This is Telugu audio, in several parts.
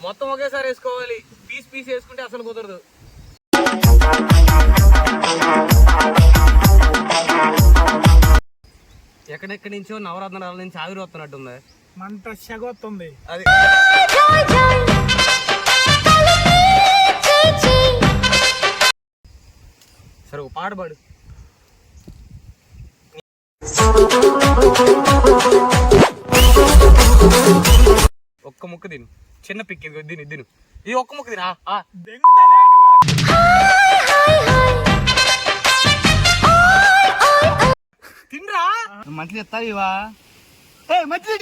మొత్తం ఒకేసారి వేసుకోవాలి, పీస్ పీస్ వేసుకుంటే అసలు కుదరదు. ఎక్కడెక్కడి నుంచో నవరత్నాల నుంచి ఆవిరి వస్తున్నట్టుంది, మంట సెగొస్తుంది. అది సరే ఒక పాట పాడు. ఒక్క ముక్క తిను, చిన్న పిక్ ఇది తిను, తిను ఇది ఒక్క ముక్క తిను. తినరా మంచిగా ఎత్తావు ఇవా మంచిగా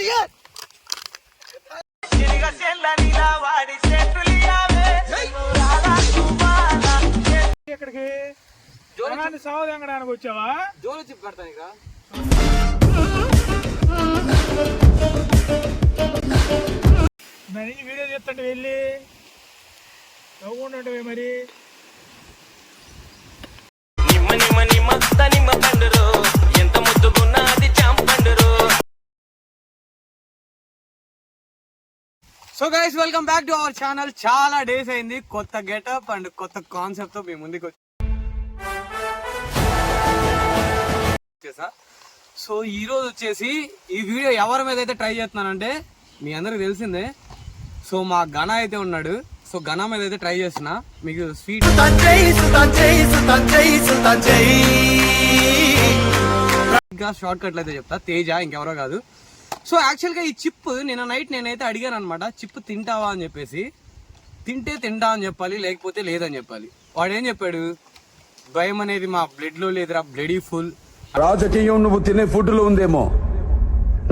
ఎక్కడికి సాగు తెంగడానికి వచ్చావా? జోలో చిప్ కడతాను ఇక. మరి వీడియో చేస్తుంటే వెళ్ళి నవ్వుకుంటుంటే మరి so guys welcome back to our channel. చాలా డేస్ అయింది కొత్త గెటప్ అండ్ కొత్త కాన్సెప్ట్ తో మీ ముందుకు వచ్చేసా. సో ఈ రోజు వచ్చేసి ఈ వీడియో ఎవరి మీద అయితే ట్రై చేస్తున్నానంటే మీ అందరికి తెలిసిందే. సో మా ఘన అయితే ఉన్నాడు, సో ఘన మీద అయితే ట్రై చేస్తున్నా. మీకు స్వీట్ ఇంకా షార్ట్ కట్లు అయితే చెప్తా, తేజ ఇంకెవరో కాదు. సో యాక్చువల్గా ఈ చిప్ నిన్న నైట్ నేనైతే అడిగాను అనమాట, చిప్ తింటావా అని చెప్పేసి. తింటే తింటా అని చెప్పాలి, లేకపోతే లేదని చెప్పాలి. వాడు ఏం చెప్పాడు, భయం అనేది మా బ్లడ్ లో లేదురా, బ్లడీ ఫుల్. రాజకీయం నువ్వు తినే ఫుడ్ లో ఉందేమో,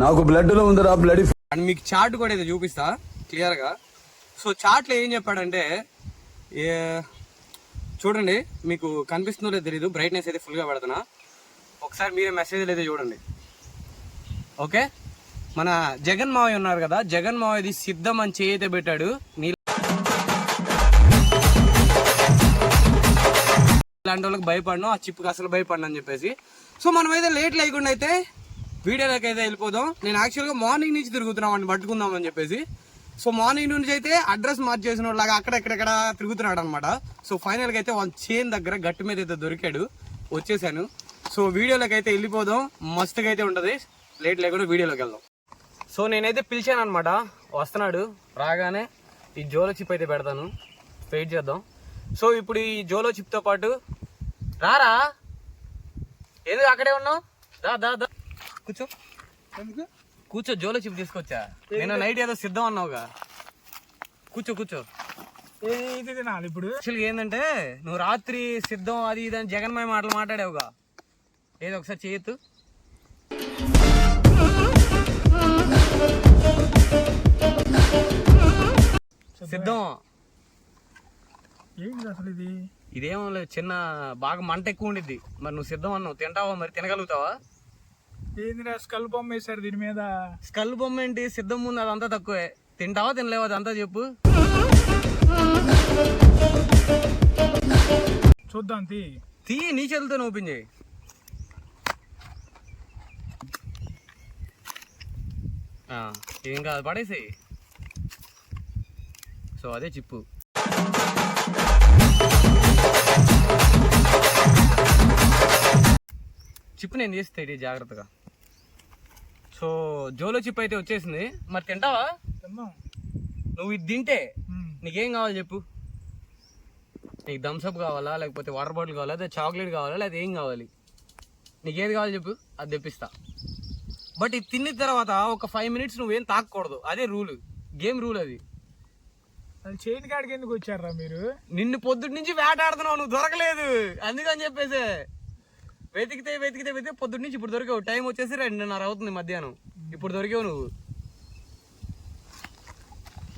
నాకు బ్లడ్ లో ఉందిరా బ్లడీ. అండ్ మీకు చార్ట్ కూడా అయితే చూపిస్తా క్లియర్ గా. సో చార్ట్ లో ఏం చెప్పాడంటే, చూడండి మీకు కనిపిస్తుందో లేదో తెలీదు, బ్రైట్నెస్ అయితే ఫుల్ గా పెడుతున్నా, ఒకసారి మీరే మెసేజ్లు అయితే చూడండి. ఓకే, మన జగన్ మావయ్య ఉన్నారు కదా, జగన్ మావయ్యది సిద్ధం అని చేయితే పెట్టాడు. ఇలాంటి వాళ్ళకి భయపడను, ఆ చిప్పుకి అసలు భయపడను అని చెప్పేసి. సో మనం అయితే లేట్ లేకుండా అయితే వీడియోలోకి అయితే వెళ్ళిపోదాం. నేను యాక్చువల్గా మార్నింగ్ నుంచి తిరుగుతున్నాం అని పట్టుకుందాం అని చెప్పేసి. సో మార్నింగ్ నుంచి అయితే అడ్రస్ మార్చేసిన వాళ్ళగా అక్కడెక్కడెక్కడ తిరుగుతున్నాడు అనమాట. సో ఫైనల్గా అయితే వాళ్ళ చైన్ దగ్గర గట్టి మీద అయితే దొరికాడు, వచ్చేసాను. సో వీడియోలోకి అయితే వెళ్ళిపోదాం, మస్తుగా అయితే ఉంటుంది. లేట్ లేకుండా వీడియోలోకి వెళ్దాం. సో నేనైతే పిలిచాను అనమాట, వస్తున్నాడు. రాగానే ఈ జోలో చిప్ అయితే పెడతాను, వెయిట్ చేద్దాం. సో ఇప్పుడు ఈ జోలో చిప్తో పాటు రారా, ఎందుకు అక్కడే ఉన్నావు, దా దా దా కూర్చో, కూర్చో. జోలో చిప్ తీసుకొచ్చా, నేను నైట్ ఏదో సిద్ధం అన్నావుగా, కూర్చో కూర్చో. ఇప్పుడు యాక్చువల్గా ఏంటంటే నువ్వు రాత్రి సిద్ధం అది ఇది అని జగన్మయ మాటలు మాట్లాడావుగా, ఏదో ఒకసారి చేయొద్దు. సిద్ధం ఏంటి అసలు ఇది? ఇదేమో లేదు, చిన్న బాగా మంట ఎక్కువ ఉండిద్ది. మరి నువ్వు సిద్ధం అన్నావు, తింటావా? మరి తినగలుగుతావా? ఏందిరా స్కల్ బొమ్మ వేసారు దీని మీద? స్కల్ బొమ్మ ఏంటి, సిద్ధం ముందు అదంతా తక్కువే. తింటావా తినలేవా అదంతా చెప్పు. చూద్దాం, తీ నీ చేతులతో ఓపెన్ చేయి. ఏం కాదు, పడేసేయి. సో అదే చిప్పు. చిప్పు నేను చేస్తే జాగ్రత్తగా. సో జోలో చిప్ అయితే వచ్చేసింది. మరి తింటావా? నువ్వు ఇది తింటే నీకేం కావాలి చెప్పు. నీకు థమ్స్అప్ కావాలా, లేకపోతే వాటర్ బాటిల్ కావాలా, లేదా చాక్లెట్ కావాలా, లేదా ఏం కావాలి? నీకేది కావాలి చెప్పు, అది తెప్పిస్తా. బట్ ఇది తిన్న తర్వాత ఒక 5 minutes నువ్వేం తాకూడదు, అదే రూల్, గేమ్ రూల్ అది. చైన్ కాడికి ఎందుకు వచ్చారా మీరు? నిన్ను పొద్దుటి నుంచి వేటాడుతున్నావు, నువ్వు దొరకలేదు అందుకని చెప్పేసి. వెతికితే వెతికితే వెతికితే పొద్దుటి నుంచి ఇప్పుడు దొరికావు. టైం వచ్చేసి 2:30 అవుతుంది మధ్యాహ్నం, ఇప్పుడు దొరికావు నువ్వు.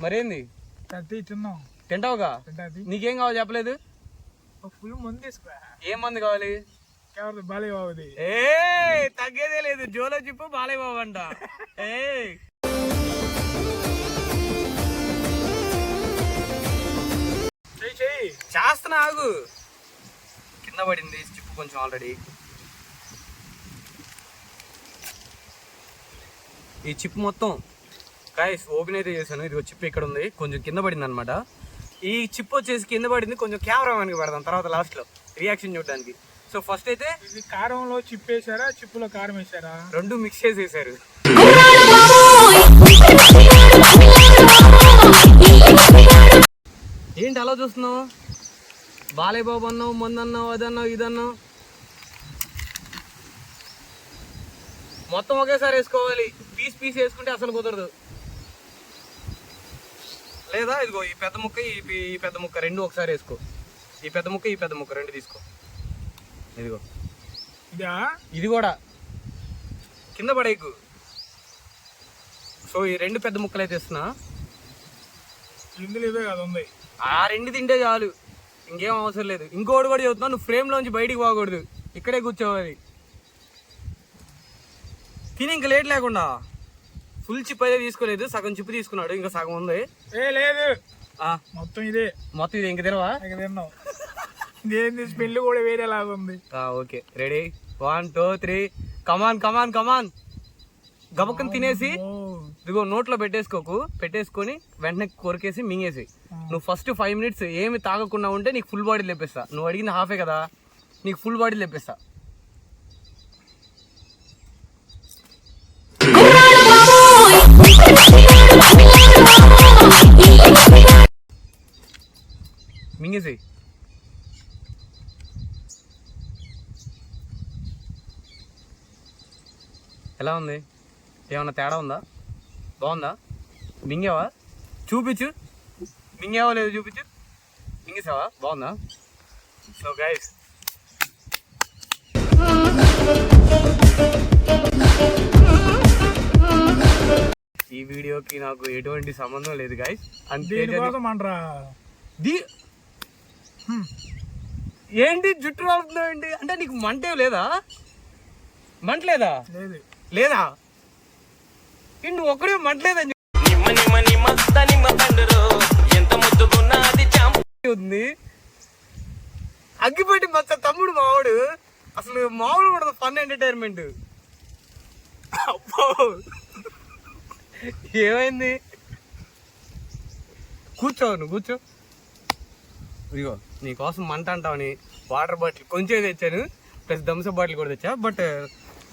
మరేంది తిన్నాం, తింటావుగా? నీకేం కావాలి చెప్పలేదు? ఫుల్ మందు తీసుకురా. ఏం మందు కావాలి? బాలయ్య బాబుది. ఏ తగ్గేదే లేదు, జోలో చిప్పు బాలయ్య బాబు అంట. ఏ చేస్తున్నా, ఆగు. కింద పడింది చిప్పు కొంచెం ఆల్రెడీ. ఈ చిప్ మొత్తం గాయ్స్ ఓపెన్ అయితే చేశాను. ఇది చిప్ ఇక్కడ ఉంది, కొంచెం కింద పడింది అనమాట. ఈ చిప్ వచ్చేసి కింద పడింది, కొంచెం కెమెరా మనకి పెడదాం తర్వాత లాస్ట్లో రియాక్షన్ చూడడానికి. సో ఫస్ట్ అయితే ఇది కారంలో చిప్ వేసారా, చిప్పులో కారం వేసారా? రెండు మిక్స్ చేసేసారు. ఏంటి అలా చూస్తున్నావు? బాలయ్య బాబు అన్నావు, మందు అన్నావు, అదన్నావు, ఇదన్నావు. మొత్తం ఒకేసారి వేసుకోవాలి. పీస్ పీస్ వేసుకుంటే అసలు కుదరదు. లేదా ఇదిగో ఈ పెద్ద ముక్క, ఈ పెద్ద ముక్క రెండు ఒకసారి వేసుకో. ఈ పెద్ద ముక్క, ఈ పెద్ద ముక్క రెండు తీసుకో. ఇదిగో ఇది కూడా కింద పడేకు. సో ఈ రెండు పెద్ద ముక్కలు అయితే ఇస్తున్నా. ఇందులో ఇవే కదా ఉంది. ఆ రెండు తింటే చాలు, ఇంకేం అవసరం లేదు. ఇంకోటి కూడా చెబుతున్నా, నువ్వు ఫ్రేమ్లోంచి బయటికి పోకూడదు, ఇక్కడే కూర్చోవాలి. తిని ఇంక లేట్ లేకుండా. ఫుల్ చిప్ అయితే తీసుకోలేదు, సగం చిప్ తీసుకున్నాడు, ఇంకా సగం ఉంది. లేదు మొత్తం ఇదే. మొత్తం ఇది ఇంక తినవా? తిన్నావు. ఇదేంది స్మెల్ కూడా వేరేలాగా ఉంది. ఓకే రెడీ 1 2 3 కమాన్ కమాన్ కమాన్. గబక్కని తినేసి ఇదిగో నోట్లో పెట్టేసుకొని వెంటనే కొరికేసి మింగేసి. నువ్వు ఫస్ట్ 5 minutes ఏమి తాగకుండా ఉంటే నీకు ఫుల్ బాడీ లేపిస్తా. నువ్వు అడిగింది హాఫే కదా, నీకు ఫుల్ బాడీ లేపిస్తా. మింగేసి ఎలా ఉంది? ఏమన్నా తేడా ఉందా? బాగుందా? మింగావా? చూపించు. మింగావా లేదు చూపించు. మింగేసావా? బాగుందా? సో గైస్ ఈ వీడియోకి నాకు ఎటువంటి సంబంధం లేదు గైస్. అంతే. ఏంటి జుట్టు రాలుతున్నావు ఏంటి? అంటే నీకు మంటే లేదా? మంటలేదా? లేదా నువ్వు ఒక్కడే మంటలేదని ఉంది. అగ్గిపెట్టి మచ్చ తమ్ముడు మావాడు అసలు మామూలు కూడా ఫన్ ఎంటర్టైన్మెంట్. ఏమైంది? కూర్చో, నువ్వు కూర్చో. ఇదిగో నీకోసం మంట అంటావని వాటర్ బాటిల్ కొంచెం తెచ్చాను, ప్లస్ థమ్స్అప్ బాటిల్ కూడా తెచ్చా. బట్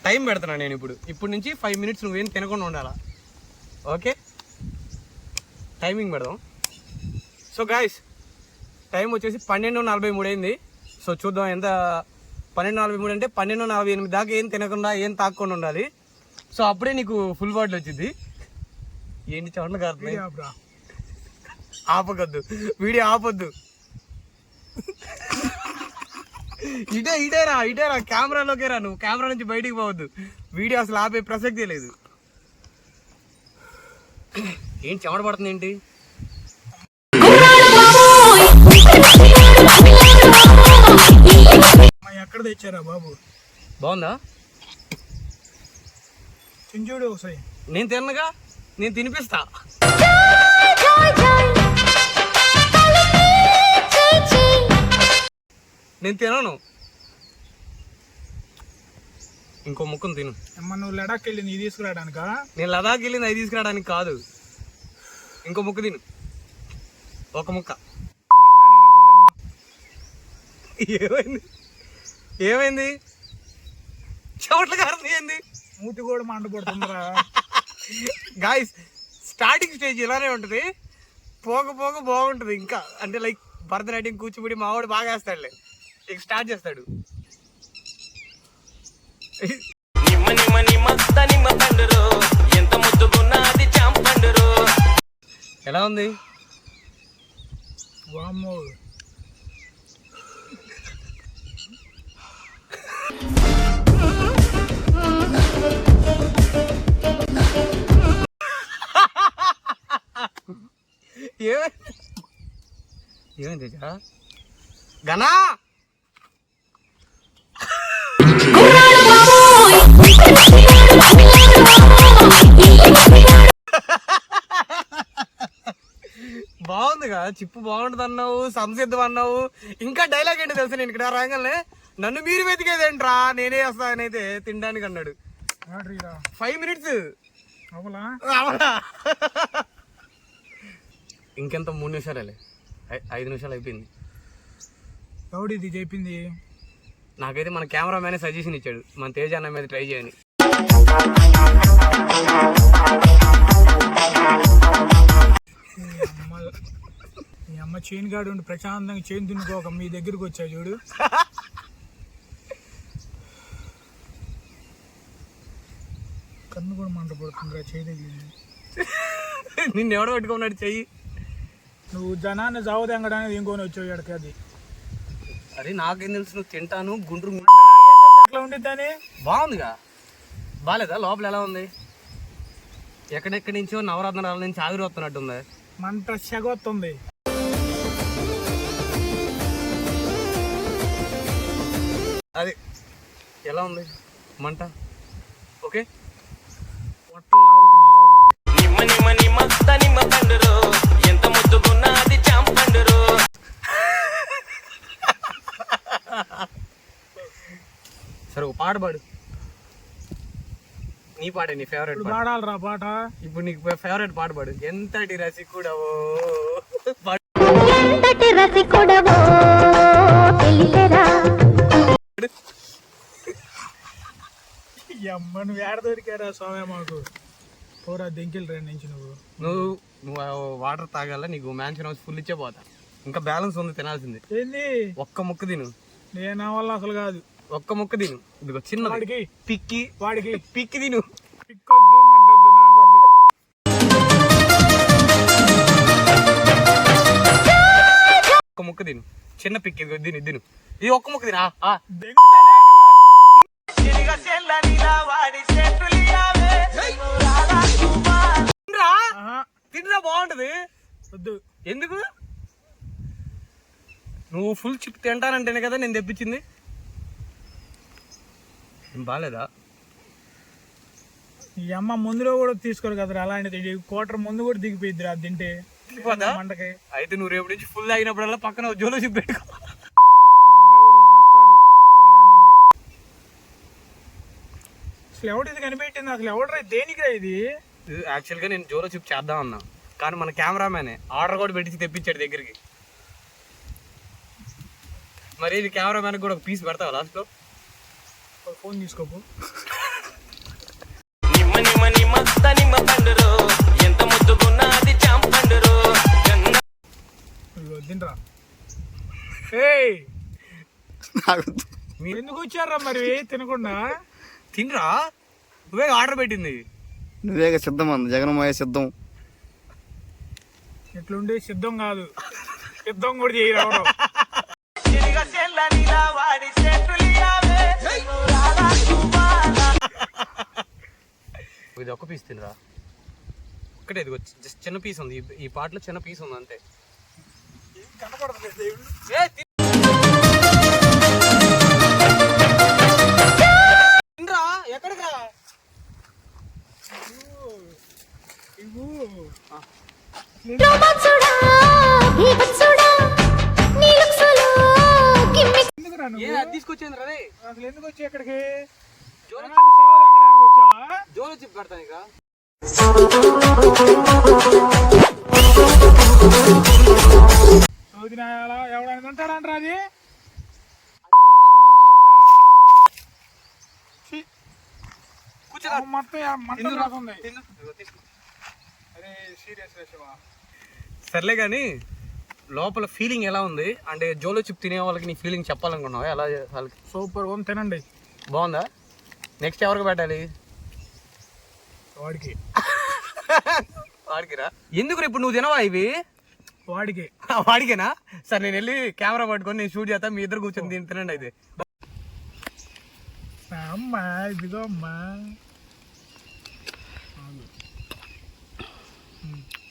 టైం పెడుతున్నా నేను. ఇప్పుడు నుంచి 5 minutes నువ్వేం తినకుండా ఉండాలా. ఓకే, టైమింగ్ పెడదాం. సో గాయస్ టైం వచ్చేసి 12:43 అయింది. సో చూద్దాం ఎంత. 12:43 అంటే 12:48 దాకా ఏం తినకుండా ఏం తాగకుండా ఉండాలి. సో అప్పుడే నీకు ఫుల్ బాటిల్ వచ్చింది. ఏంటి చవట్లు కాదు, ఆపకొద్దు, వీడియో ఆపొద్దు. ఇటేరా కెమెరాలోకే రా. నువ్వు కెమెరా నుంచి బయటికి పోవద్దు. వీడియో అసలు ఆపే ప్రసక్తే లేదు. ఏం చెమట పడుతుంది ఏంటి? ఎక్కడ తెచ్చారా బాబు? బాగుందా? చింజుడు ఒకసారి. నేను తిన్నగా, నేను తినిపిస్తా. నేను తినను. ఇంకో ముక్కను తిను. నువ్వు లడాక్ వెళ్ళి నీ తీసుకురావడానికా? నేను లదాఖ్ వెళ్ళి నది తీసుకురావడానికి కాదు. ఇంకో ముక్క తిను, ఒక ముక్క. ఏమైంది? చెమట్ల కారణం ఏంది? మూతి కూడా మంటపడుతుందిరా. గాయస్ స్టార్టింగ్ స్టేజ్ ఇలానే ఉంటుంది, పోగ బాగుంటుంది. ఇంకా అంటే లైక్ భరతనాట్యం, కూచిపూడి మావాడు బాగా వేస్తాడులే. ఇక స్టార్ట్ చేస్తాడు. ఎలా ఉంది? వామ్మో. ఏమైంది గనా? బాగుంది బాగుందిగా, చిప్పు బాగుంటుంది అన్నావు, సంసిద్ధం అన్నావు. ఇంకా డైలాగ్ ఏంటి తెలుసు, నేను ఇక్కడ రాగానే నన్ను మీరు వెతికేదేంట్రా నేనే వస్తానైతే తినడానికి అన్నాడు. 5 minutes అవలా ఇంకెంత 3 నిమిషాలే, 5 నిమిషాలు అయిపోయింది. ఎవడు ఇది చెప్పింది? నాకైతే మన కెమెరామ్యాన్ సజెషన్ ఇచ్చాడు, మన తేజ అన్న మీద ట్రై చేయని. మీ అమ్మ చైన్ గాడు ఉండి ప్రశాంతంగా చైన్ దున్నుకోక మీ దగ్గరకు వచ్చా చూడు. కన్ను కూడా మంట పడుతుంది చేయి తగిలింది. నిన్ను ఎవడో పెట్టుకున్నాడు చెయ్యి. నువ్వు జనాన్ని జావదెంగడానికి ఇంకొని వచ్చావు ఎడకి. అది అరే నాకేం తెలుసు, నువ్వు తింటాను గుండ్రు అట్లా ఉండిద్దని. బాగుందిగా, బాగాలేదా? లోపల ఎలా ఉంది? ఎక్కడెక్కడి నుంచో నవరత్నాల నుంచి ఆవిరి వస్తున్నట్టుంది. మంట సెగొస్తుంది. అది ఎలా ఉంది మంట? ఓకే, పొట్టలు లాగుతున్నాయి సరే ఒక పాట పాడు, నీ పాటే, నీ ఫేవరెట్ పాట. పాడాలరా పాట. ఇప్పుడు నీకు ఫేవరెట్ పాట పాడు. ఎంతటి రసికుడవో అమ్మ నువ్వు ఏడ దొరికారా స్వామి మాకు. పోరా దెంకిల్ రా నుంచి. నువ్వు వాటర్ తాగాల, నీకు మ్యాన్షన్ హౌస్ ఫుల్ ఇచ్చే పోతా. ఇంకా బ్యాలెన్స్ ఉంది, తినాల్సింది. ఏంది? ఒక్క ముక్క తిను. నేను వల్ల అసలు కాదు. ఒక్క ముక్క తిను, ఇదిగో చిన్న వాడికి పిక్కి, వాడికి పిక్కి తిను. పిక్కొద్దు మడ్డొద్దు నాకొద్దు. ఒక్క ముక్క తిను, చిన్న పిక్కి, ఇదిగో తిను తిను. ఇది ఒక్క ముక్క తిను. దెంగుతలే నువ్వు. ఆహా, తింటా బాగుంటది. వద్దు. ఎందుకు? నువ్వు ఫుల్ చిప్ తింటానంటేనే కదా నేను తెప్పించింది. బాగాలేదా? ఈ అమ్మ ముందులో కూడా తీసుకోరు కదరా అలాంటిది. క్వార్టర్ ముందు కూడా దిగిపోయిద్దిరా అది తింటే మంటకి. అయితే నువ్వు రేపు నుంచి ఫుల్ అయినప్పుడల్లా పక్కన జోలో చిప్ పెట్టుకో. మంట కూడా చేస్తాడు అది కానీ తింటే. అసలు ఎవడు ఇది కనిపెట్టింది? అసలు ఎవడరా దేనికిరా ఇది? యాక్చువల్గా నేను జోలో చిప్ చేద్దాం అన్నా, కానీ మన కెమెరామ్యానే ఆర్డర్ కూడా పెట్టి తెప్పించాడు దగ్గరికి. మరి ఇది కెమెరామ్యాన్ కూడా ఒక పీస్ పెడతావా లాస్ట్లో? ఫోన్ తీసుకోపు. తింటరా. మీరు ఎందుకు వచ్చారా మరి తినకుండా? తినరా, నువ్వే ఆర్డర్ పెట్టింది. నువ్వేగా సిద్ధం అంది, జగన్మోయ సిద్ధం. ఎట్లుండి సిద్ధం కాదు, సిద్ధం కూడా చేయరావడం. ఇది ఒక్క పీస్ తినరా, ఒక్కటే. ఇది జస్ట్ చిన్న పీస్ ఉంది, ఈ పాటలో చిన్న పీస్ ఉంది అంతే. కనపడదు. తినరా, ఎక్కడికి రా. తీసుకొచ్చింది రే. అసలు ఎందుకు వచ్చి ఎక్కడికి? జోలో వచ్చావా? జోలో చిప్ పెడతాను ఇక. ఎవడైనా తింటాడంటారా అది? మొత్తం రాకుంది. అరే సీరియస్ శివ. సర్లే కానీ లోపల ఫీలింగ్ ఎలా ఉంది అంటే, జోలో చిప్ తినే వాళ్ళకి నీ ఫీలింగ్ చెప్పాలనుకున్నావా? ఎలా వాళ్ళకి? సూపర్ ఉంది, తినండి. బాగుందా? నెక్స్ట్ ఎవరికి పెట్టాలి? వాడికి. వాడికిరా. ఎందుకు ఇప్పుడు నువ్వు తినవా ఇవి? వాడికి. వాడికేనా? సరే నేను వెళ్ళి కెమెరా పట్టుకొని నేను షూట్ చేస్తా, మీ ఇద్దరు కూర్చొని తినండి అయితే. అమ్మా ఇదిగో అమ్మా.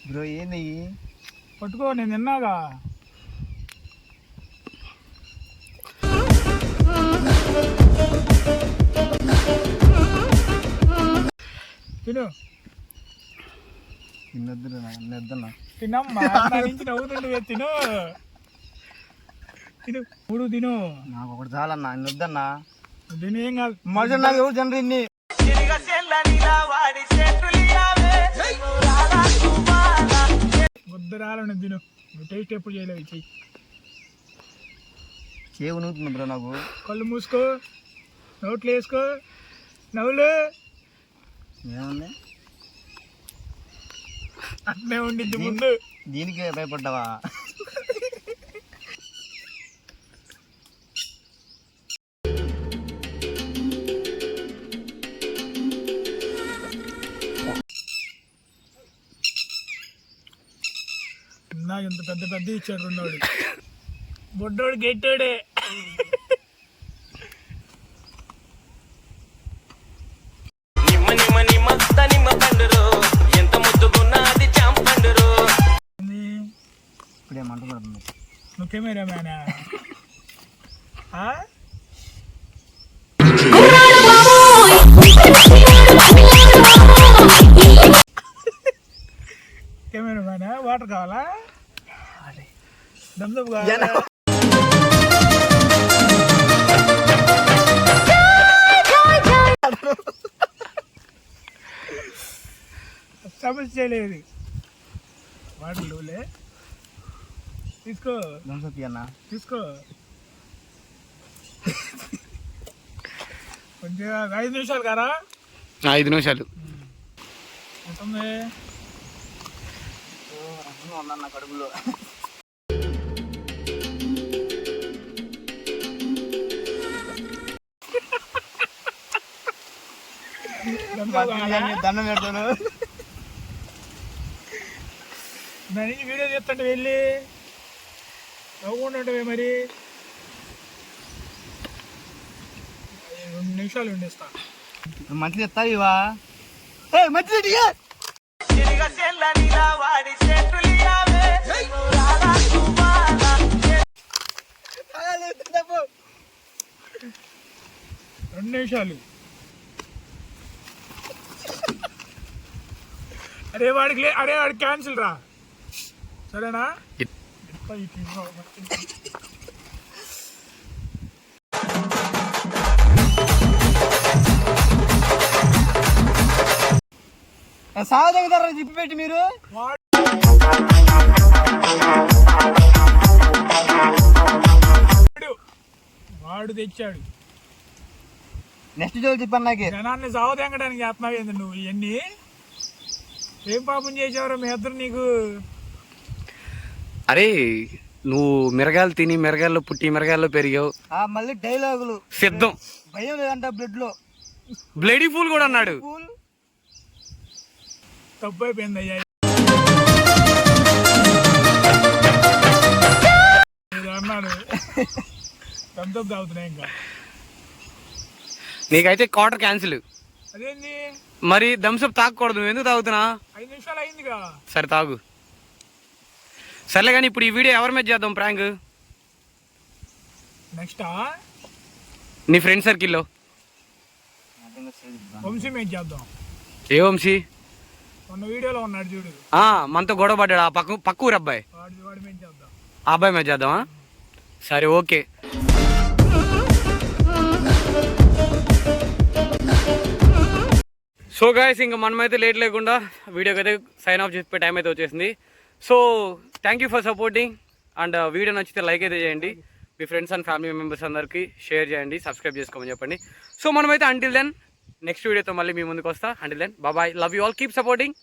బ్రో ఏంది? పట్టుకో, నేను తిన్నాగా. తిను. నిద్ర తినమ్మా నా నుంచి నవ్వుతుండే తిను తిను మూడు తిను నాకు ఒకటి చాలన్నా ఇన్ని వద్దన్నా తిను ఏం కాదు మజా నాకు ఎవరు జనరు ఇన్ని ముద్దరాలను తిను నువ్వు టేస్ట్ ఎప్పుడు చేయలేవు చెయ్యి చేవు నూతుంది బ్రో నాకు కళ్ళు మూసుకో నోట్లు వేసుకో నవ్వులు ఏముంది అట్నే ఉండిద్ది ముందు దీనికి భయపడ్డావా నాకు ఇంత పెద్ద పెద్ద ఇచ్చాడు రెండోడు బొడ్డోడు గెట్టాడే ఇప్పుడే మంట పడుతుంది నువ్వు కెమెరా మ్యానా కెమెరా మ్యానా వాటర్ కావాలా దమ్దమ్ కావాలా సమస్య లేదు వాటర్ లోలే తీసుకో దంసపి అన్న తీసుకో కొంచెం 5 నిమిషాలు కారా 5 నిమిషాలు ఉంటుంది ఉందన్న కడుపులో దండం పెడతాను నా నుంచి వీడియో చేస్తుంటే వెళ్ళి నవ్వుకుండా ఉంటావే మరి 2 నిమిషాలు ఉండేస్తా మంచిది ఎత్తావు ఇవా మంచిది రెండు నిమిషాలు అరే వాడికి క్యాన్సిల్ రా సరేనా సాగదర జిప్పి పెట్టి మీరు వాడు తెచ్చాడు నెక్స్ట్ జోలు చెప్పాను నాకు జనాన్ని సావదెంగడానికి చేస్తున్నావు ఏంది నువ్వు ఇవన్నీ ఏం పాపం చేసావురా మీ ఇద్దరు నీకు అరే నువ్వు మిరగాయలు తిని మిరగాయల్లో పుట్టి మిరగాయల్లో పెరిగావు మళ్ళీ డైలాగులు సిద్ధం భయం లేదంట బ్లడ్ లో బ్లడీ ఫూల్ కూడా అన్నాడు తప్పు అయిపోయింది అయ్యా అన్నాడు తంతపు తాగుతున్నా ఇంకా నీకైతే క్వార్టర్ క్యాన్సిల్ అదేంది మరి థమ్స్అప్ తాగకూడదు నువ్వు ఎందుకు తాగుతున్నా 5 నిమిషాలు అయిందిగా సరే తాగు సర్లే కానీ ఇప్పుడు ఈ వీడియో ఎవరి మీద చేద్దాం ప్రాంక్ నెక్స్ట్ నీ ఫ్రెండ్ సర్కిల్లో వంశీ మీద చేద్దాం ఏ వంశీ మొన్న వీడియోలో ఉన్నాడు చూడు మనతో గొడవ పడ్డాడు ఆ పక్క ఊరు అబ్బాయి వాడి మీద చేద్దాం ఆ అబ్బాయి మీద చేద్దామా సరే ఓకే సో గాయస్ ఇంకా మనమైతే లేట్ లేకుండా వీడియోకి అయితే సైన్ ఆఫ్ చెప్పే టైం అయితే వచ్చేసింది so thank you for supporting and video నచ్చితే లైక్ అయితే చేయండి మీ ఫ్రెండ్స్ అండ్ ఫ్యామిలీ మెంబర్స్ అందరికీ షేర్ చేయండి సబ్స్క్రైబ్ చేసుకోమని చెప్పండి సో మనమైతే అంటిల్ దెన్ నెక్స్ట్ వీడియోతో మళ్ళీ మీ ముందుకు వస్తా until then bye love you all keep supporting